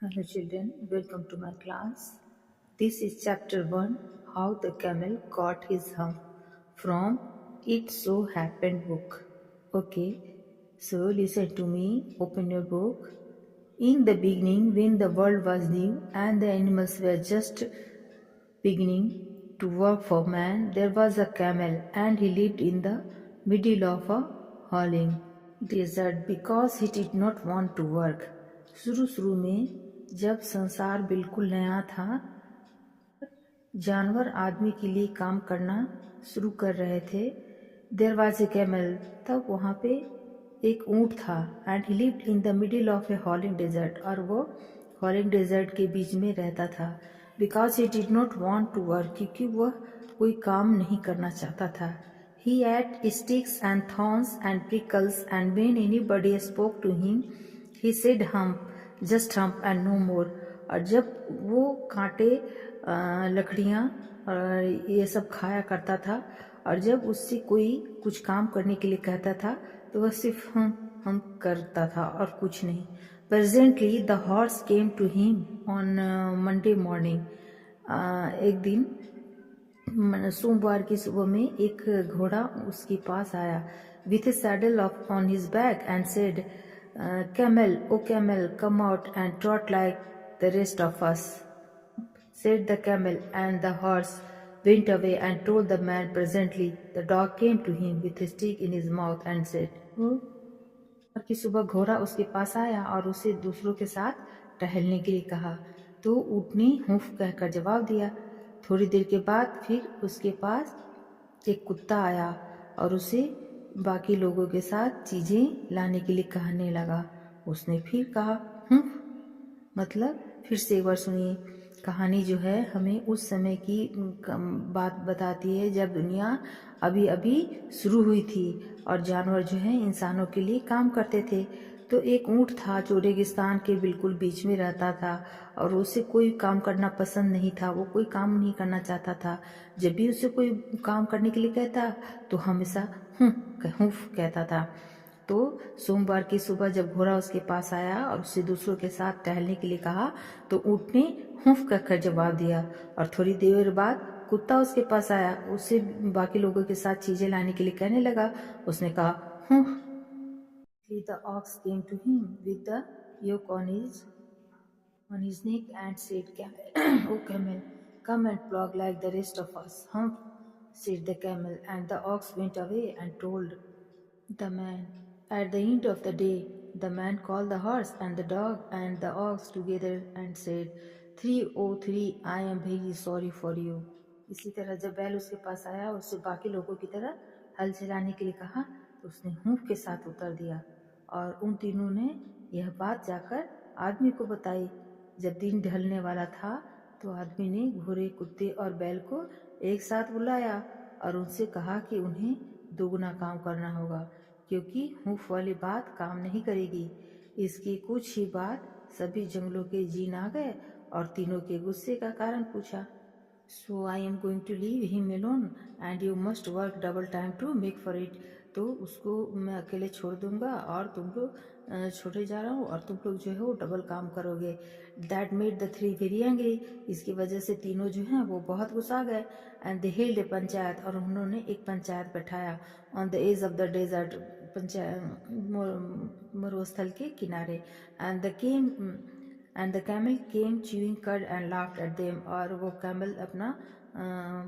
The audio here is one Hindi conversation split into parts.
Hello children, welcome to my class. This is chapter 1, How the Camel Got His Hump, from It So Happened book. Okay, so listen to me, open your book. In the beginning, when the world was new and the animals were just beginning to work for man, there was a camel and he lived in the middle of a howling desert because he did not want to work. शुरू में जब संसार बिल्कुल नया था, जानवर आदमी के लिए काम करना शुरू कर रहे थे. देयर वाज ए कैमल, तब वहाँ पे एक ऊँट था. And he lived in the middle of a howling desert, और वो हॉलिंग डेजर्ट के बीच में रहता था. Because he did not want to work, क्योंकि वह कोई काम नहीं करना चाहता था. He ate sticks and thorns and prickles, and when anybody spoke to him, he said hump, just hump and no more. और जब वो कांटे लकड़ियाँ और ये सब खाया करता था, और जब उससे कोई कुछ काम करने के लिए कहता था तो वह सिर्फ हम करता था और कुछ नहीं. Presently the horse came to him on Monday morning. एक दिन सोमवार की सुबह में एक घोड़ा उसके पास आया. With a saddle on his back and said, camel, O camel, come out and trot like the rest of us. said the camel, and the horse went away and told the man. Presently the dog came to him with a stick in his mouth and said, सोमवार की सुबह घोड़ा उसके पास आया और उसे दूसरों के साथ टहलने के लिए कहा. तो ऊँट ने हुफ कहकर जवाब दिया. थोड़ी देर के बाद फिर उसके पास एक कुत्ता आया और उसे बाकी लोगों के साथ चीजें लाने के लिए कहने लगा. उसने फिर कहा मतलब फिर से एक बार सुनिए. कहानी जो है हमें उस समय की बात बताती है जब दुनिया अभी अभी शुरू हुई थी और जानवर जो है इंसानों के लिए काम करते थे. तो एक ऊँट था जो रेगिस्तान के बिल्कुल बीच में रहता था और उसे कोई काम करना पसंद नहीं था. वो कोई काम नहीं करना चाहता था. जब भी उसे कोई काम करने के लिए कहता तो हमेशा हुफ कहता था. तो सोमवार की सुबह जब घोड़ा उसके पास आया और उसे दूसरों के साथ टहलने के लिए कहा तो ऊँट ने हुफ कहकर जवाब दिया. और थोड़ी देर बाद कुत्ता उसके पास आया. उसे बाकी लोगों के साथ चीजें लाने के लिए कहने लगा. उसने कहा HUF. The ox came to him with the yoke on his neck and said, "O camel, come and plug like the rest of us." Humph, said the camel, and the ox went away and told the man. At the end of the day, the man called the horse and the dog and the ox together and said, 303, I am very sorry for you. इसी तरह जब बैल उसके पास आया, उससे बाकी लोगों की तरह हल चलाने के लिए कहा तो उसने हूँफ के साथ उत्तर दिया. और उन तीनों ने यह बात जाकर आदमी को बताई. जब दिन ढलने वाला था तो आदमी ने घोड़े, कुत्ते और बैल को एक साथ बुलाया और उनसे कहा कि उन्हें दोगुना काम करना होगा, क्योंकि हूफ वाली बात काम नहीं करेगी. इसकी कुछ ही बात सभी जंगलों के जीन आ गए और तीनों के गुस्से का कारण पूछा. So I am going to leave him alone and you must work double time to make for it. तो उसको मैं अकेले छोड़ दूंगा और तुम लोग छोड़े जा रहा हूँ और तुम लोग जो है वो डबल काम करोगे. That made the three very angry. इसकी वजह से तीनों जो हैं वो बहुत गुस्सा गए. And they held a panchayat, और उन्होंने एक पंचायत बैठाया. On the edge of the desert, मरुस्थल के किनारे. And the camel came chewing cud and laughed at them. और वो कैमल अपना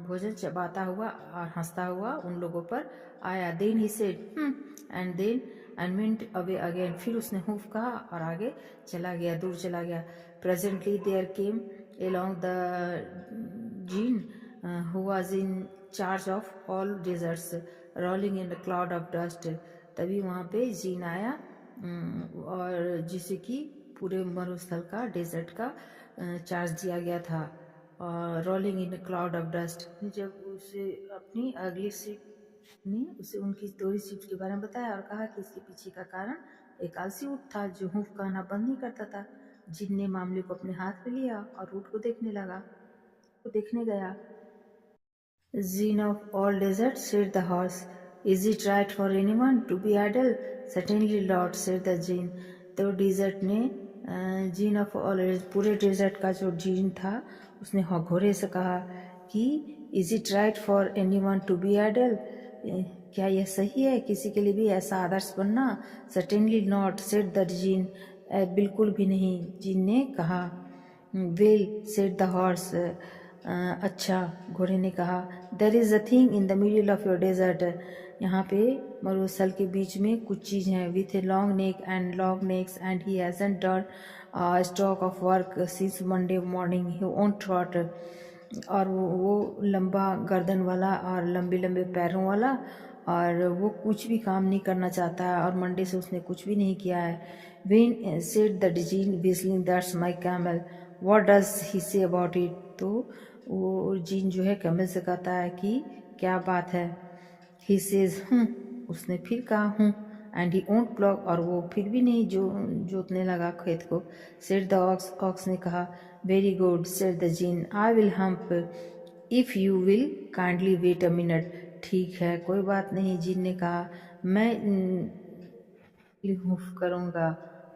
भोजन चबाता हुआ और हंसता हुआ उन लोगों पर आया. Then he said, and went away again. फिर उसने हुफ कहा और आगे चला गया, दूर चला गया. Presently there came along the jinn who was in charge of all deserts, rolling in a cloud of dust. तभी वहाँ पे जीन आया और जिसे कि पूरे मरुस्थल का, डेजर्ट का चार्ज दिया गया था. और rolling in cloud of dust. जब उसे अपनी अगली शिप ने उसे उनकी दोहरी शिप के बारे में बताया और कहा कि इसके पीछे का कारण एक आलसी ऊँट था जो हुफ कहना बंद नहीं करता था. जिन ने मामले को अपने हाथ में लिया और ऊँट को देखने गया. Jinn of all deserts, said the horse, is it right for anyone to be idle? Certainly, Lord, said the jinn. तो डेजर्ट ने जीन ऑफ ऑलरेज, पूरे डेजर्ट का जो जीन था उसने घोड़े से कहा कि is it right for anyone to be idle, क्या यह सही है किसी के लिए भी ऐसा आदर्श बनना? Certainly not said the gene, बिल्कुल भी नहीं, जीन ने कहा। वेल सेड द हॉर्स, अच्छा, घोड़े ने कहा। There is a thing in the middle of your desert, यहाँ पे मरुस्थल के बीच में कुछ चीज़ है, with a long neck and long necks and he hasn't done stock of work since Monday morning he won't trot, और वो लंबा गर्दन वाला और लंबे लंबे पैरों वाला, और वो कुछ भी काम नहीं करना चाहता है और मंडे से उसने कुछ भी नहीं किया है। When said the gene whistling that's my camel, what does he say about it, तो वो जीन जो है कैमल से कहता है कि क्या बात है। ही सेज उसने फिर कहा हूँ, एंड ही ओंट प्लॉग, और वो फिर भी नहीं जोतने लगा खेत को। सेड द ऑक्स, ऑक्स ने कहा। Very good said the djinn, I will hump if you will kindly wait a minute, ठीक है कोई बात नहीं, जीन ने कहा, मैं हूफ करूँगा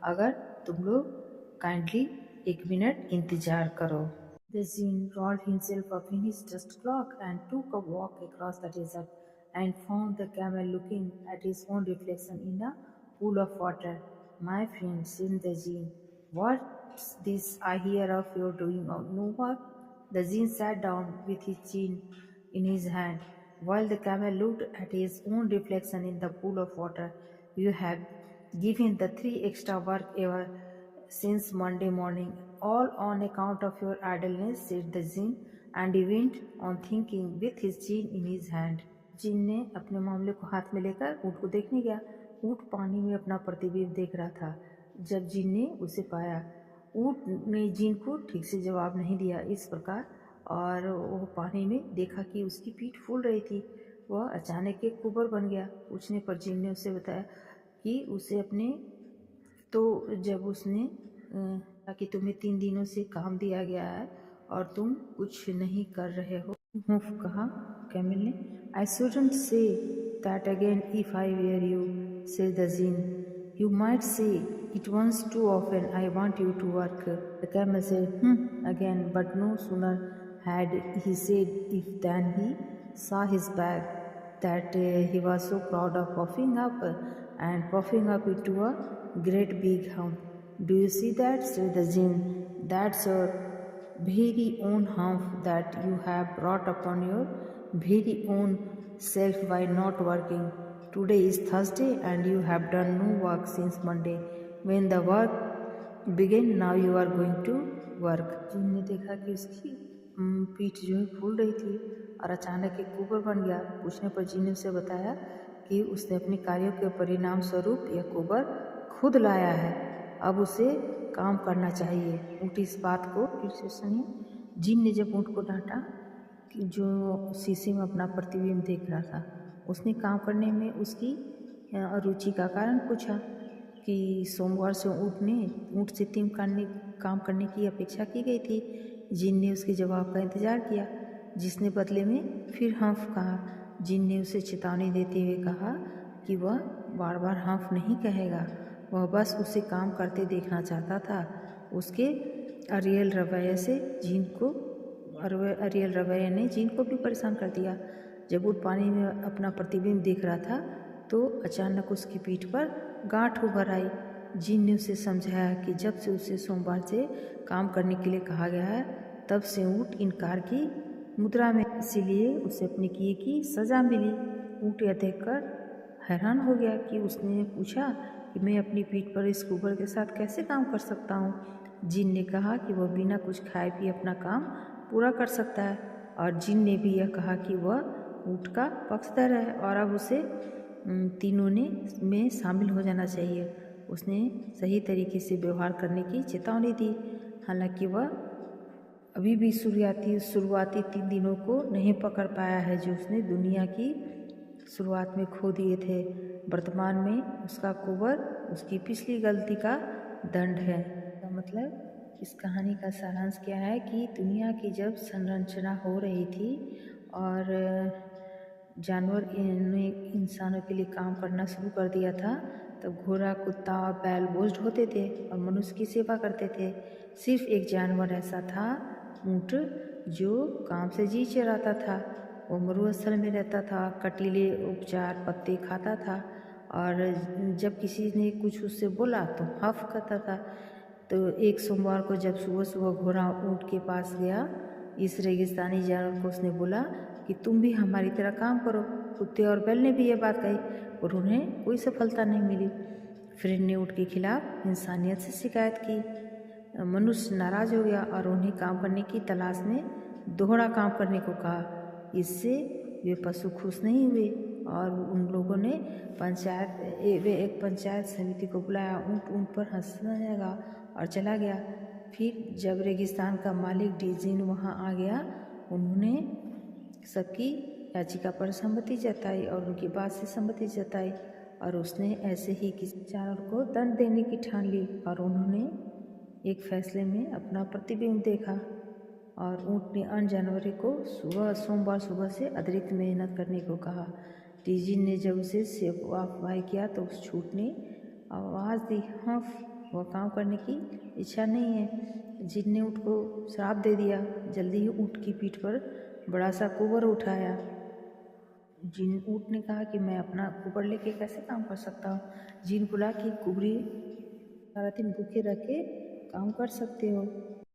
अगर तुम लोग काइंडली एक मिनट इंतजार करो। The Zine rolled himself up in his dust cloak and took a walk across the desert and found the camel looking at his own reflection in a pool of water. My friend, said the Zine, what's this I hear of your doing no work? The Zine sat down with his chin in his hand while the camel looked at his own reflection in the pool of water. You have given the 3 extra work ever since Monday morning, all on account of your idleness, said the Jinn, and he went on thinking with his chin in his hand. जिन ने अपने मामले को हाथ में लेकर ऊँट को देखने गया। ऊँट पानी में अपना प्रतिबिंब देख रहा था। जब जिन ने उसे पाया, ऊँट ने जिन को ठीक से जवाब नहीं दिया इस प्रकार, और वो पानी में देखा कि उसकी पीठ फूल रही थी। वह अचानक एक कुबर बन गया। पूछने पर जिन ने उसे बताया कि उसे अपने, तो जब उसने कि तुम्हें 3 दिनों से काम दिया गया है और तुम कुछ नहीं कर रहे हो, हुफ कहा कैमिल ने। I shouldn't say that again if I were you, say the djinn, you might say it once too often, I want you to work, the camel say again, but no sooner had he said if than he saw his bag that he was so proud of puffing up into a great big hump. Do you see that? Said the Jinn. That's your very own hump that you have brought upon your very own self by not working. Today is Thursday and you have done no work since Monday. When the work began, now you are going to work. जिन ने देखा कि उसकी पीठ जो है फूल रही थी और अचानक एक कुबर बन गया। पूछने पर जिन ने उसे बताया कि उसने अपने कार्यों के परिणाम स्वरूप यह कुबर खुद लाया है, अब उसे काम करना चाहिए। ऊँट इस बात को फिर से सुनिए। जिन ने जब ऊँट को डांटा कि जो शीशे में अपना प्रतिबिंब देख रहा था, उसने काम करने में उसकी अरुचि का कारण पूछा कि सोमवार से ऊँट से 3 काम करने की अपेक्षा की गई थी। जिन ने उसके जवाब का इंतजार किया, जिसने बदले में फिर हंफ कहा। जिन ने उसे चेतावनी देते हुए कहा कि वह बार बार हंफ नहीं कहेगा, वह बस उसे काम करते देखना चाहता था। उसके अरियल रवैये ने जिन को भी परेशान कर दिया। जब ऊँट पानी में अपना प्रतिबिंब देख रहा था तो अचानक उसकी पीठ पर गांठ उभर आई। जिन ने उसे समझाया कि जब से उसे सोमवार से काम करने के लिए कहा गया है, तब से ऊँट इनकार की मुद्रा में, इसीलिए उसे अपने किए की सजा मिली। ऊँट यह देखकर हैरान हो गया कि उसने पूछा कि मैं अपनी पीठ पर इस कुबर के साथ कैसे काम कर सकता हूँ। जिन ने कहा कि वह बिना कुछ खाए पिए अपना काम पूरा कर सकता है, और जिन ने भी यह कहा कि वह ऊँट का पक्षधर है और अब उसे तीनों में शामिल हो जाना चाहिए। उसने सही तरीके से व्यवहार करने की चेतावनी दी। हालांकि वह अभी भी शुरुआती 3 दिनों को नहीं पकड़ पाया है जो उसने दुनिया की शुरुआत में खो दिए थे। वर्तमान में उसका कुबर उसकी पिछली गलती का दंड है। तो मतलब इस कहानी का सारांश क्या है कि दुनिया की जब संरचना हो रही थी और जानवर ने इंसानों के लिए काम करना शुरू कर दिया था, तब घोड़ा, कुत्ता, बैल बोझ ढोते थे और मनुष्य की सेवा करते थे। सिर्फ एक जानवर ऐसा था, ऊँट, जो काम से जी चराता था। वो मरुस्थल में रहता था, कटीले उपचार पत्ते खाता था और जब किसी ने कुछ उससे बोला तो हफ करता था। तो एक सोमवार को जब सुबह सुबह घोड़ा ऊँट के पास गया, इस रेगिस्तानी जानवर को उसने बोला कि तुम भी हमारी तरह काम करो। कुत्ते और बैल ने भी ये बात कही और उन्हें कोई सफलता नहीं मिली। फ्रेंड ने ऊँट के खिलाफ इंसानियत से शिकायत की। मनुष्य नाराज हो गया और उन्हें काम करने की तलाश में दोहरा काम करने को कहा। इससे वे पशु खुश नहीं हुए और उन लोगों ने एक पंचायत समिति को बुलाया। ऊँट पर हंसने लगा और चला गया। फिर जब रेगिस्तान का मालिक डीजिन वहाँ आ गया, उन्होंने सबकी याचिका पर सहमति जताई और उनकी बात से सहमति जताई और उसने ऐसे ही किसी जानवर को दंड देने की ठान ली और उन्होंने एक फैसले में अपना प्रतिबिंब देखा। और ऊँट ने अन्य जानवरों को सोमवार सुबह से अतिरिक्त मेहनत करने को कहा। डीजिन ने जब उसे वाह किया तो उस छूट ने आवाज़ दी, हाँ, वह काम करने की इच्छा नहीं है। जिन ने ऊँट को श्राप दे दिया। जल्दी ही ऊँट की पीठ पर बड़ा सा कुबर उठाया। जिन ऊँट ने कहा कि मैं अपना कुबर लेके कैसे काम कर सकता हूँ। जिन बोला कि कुबरी सारा दिन भूखे रह के काम कर सकते हो।